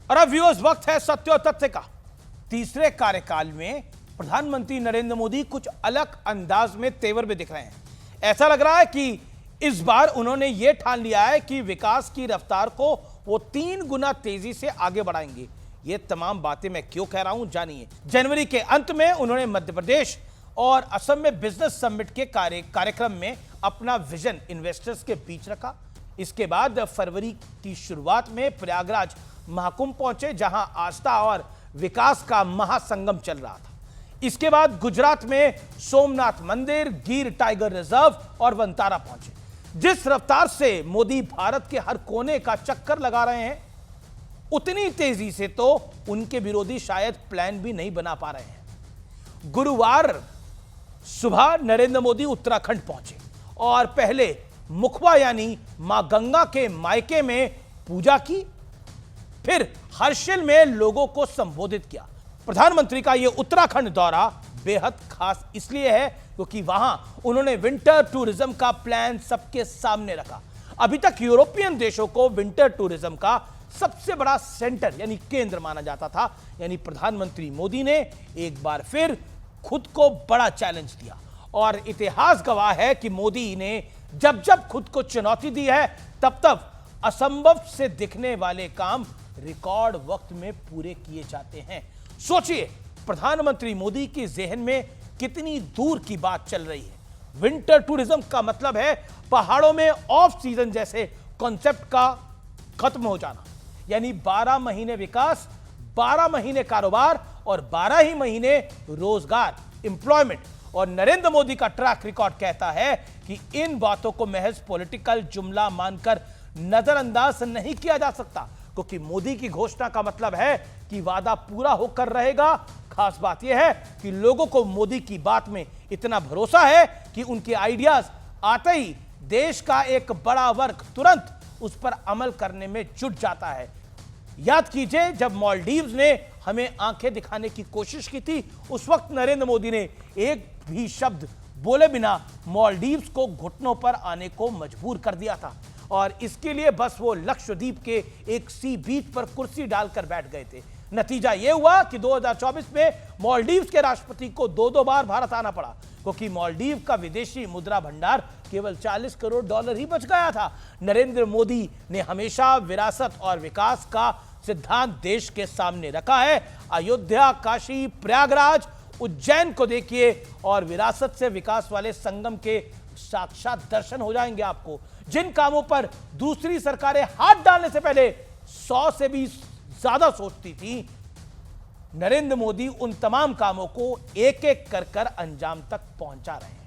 और अब व्यूअर्स, वक्त है सत्य और तथ्य का। तीसरे कार्यकाल में प्रधानमंत्री नरेंद्र मोदी कुछ अलग अंदाज में तेवर में दिख रहे हैं। ऐसा लग रहा है कि इस बार उन्होंने यह ठान लिया है कि विकास की रफ्तार को वो 3 गुना तेजी से आगे बढ़ाएंगे। ये तमाम बातें मैं क्यों कह रहा हूं, जानिए। जनवरी के अंत में उन्होंने मध्य प्रदेश और असम में बिजनेस समिट के कार्यक्रम में अपना विजन इन्वेस्टर्स के बीच रखा। इसके बाद फरवरी की शुरुआत में प्रयागराज महाकुंभ पहुंचे, जहां आस्था और विकास का महासंगम चल रहा था। इसके बाद गुजरात में सोमनाथ मंदिर, गिर टाइगर रिजर्व और वंतारा पहुंचे। जिस रफ्तार से मोदी भारत के हर कोने का चक्कर लगा रहे हैं, उतनी तेजी से तो उनके विरोधी शायद प्लान भी नहीं बना पा रहे हैं। गुरुवार सुबह नरेंद्र मोदी उत्तराखंड पहुंचे और पहले मुखबा यानी मां गंगा के मायके में पूजा की, फिर हर्षिल में लोगों को संबोधित किया। प्रधानमंत्री का यह उत्तराखंड दौरा बेहद खास इसलिए है क्योंकि वहां उन्होंने विंटर टूरिज्म का प्लान सबके सामने रखा। अभी तक यूरोपियन देशों को विंटर टूरिज्म का सबसे बड़ा सेंटर यानी केंद्र माना जाता था, यानी प्रधानमंत्री मोदी ने एक बार फिर खुद को बड़ा चैलेंज दिया। और इतिहास गवाह है कि मोदी ने जब जब खुद को चुनौती दी है, तब तब असंभव से दिखने वाले काम रिकॉर्ड वक्त में पूरे किए जाते हैं। सोचिए, प्रधानमंत्री मोदी की जेहन में कितनी दूर की बात चल रही है। विंटर टूरिज्म का मतलब है पहाड़ों में ऑफ सीजन जैसे कॉन्सेप्ट का खत्म हो जाना, यानी 12 महीने विकास, 12 महीने कारोबार और 12 ही महीने रोजगार, एम्प्लॉयमेंट। और नरेंद्र मोदी का ट्रैक रिकॉर्ड कहता है कि इन बातों को महज पॉलिटिकल जुमला मानकर नजरअंदाज नहीं किया जा सकता, क्योंकि मोदी की घोषणा का मतलब है कि वादा पूरा होकर रहेगा। खास बात यह है कि लोगों को मोदी की बात में इतना भरोसा है कि उनके आइडियाज आते ही देश का एक बड़ा वर्ग तुरंत उस पर अमल करने में जुट जाता है। याद कीजिए, जब मालदीव्स ने हमें आंखें दिखाने की कोशिश की थी, उस वक्त नरेंद्र मोदी ने एक भी शब्द बोले बिना मालदीव्स को घुटनों पर आने को मजबूर कर दिया था। और इसके लिए बस वो लक्षद्वीप के एक सी बीच पर कुर्सी डालकर बैठ गए थे। नतीजा यह हुआ कि 2024 में मालदीव्स के राष्ट्रपति को 2 बार भारत आना पड़ा, क्योंकि मालदीव का विदेशी मुद्रा भंडार केवल $40 करोड़ ही बच गया था। नरेंद्र मोदी ने हमेशा विरासत और विकास का सिद्धांत देश के सामने रखा है। अयोध्या, काशी, प्रयागराज, उज्जैन को देखिए और विरासत से विकास वाले संगम के साक्षात दर्शन हो जाएंगे आपको। जिन कामों पर दूसरी सरकारें हाथ डालने से पहले 100 से भी ज्यादा सोचती थी, नरेंद्र मोदी उन तमाम कामों को एक एक कर अंजाम तक पहुंचा रहे हैं।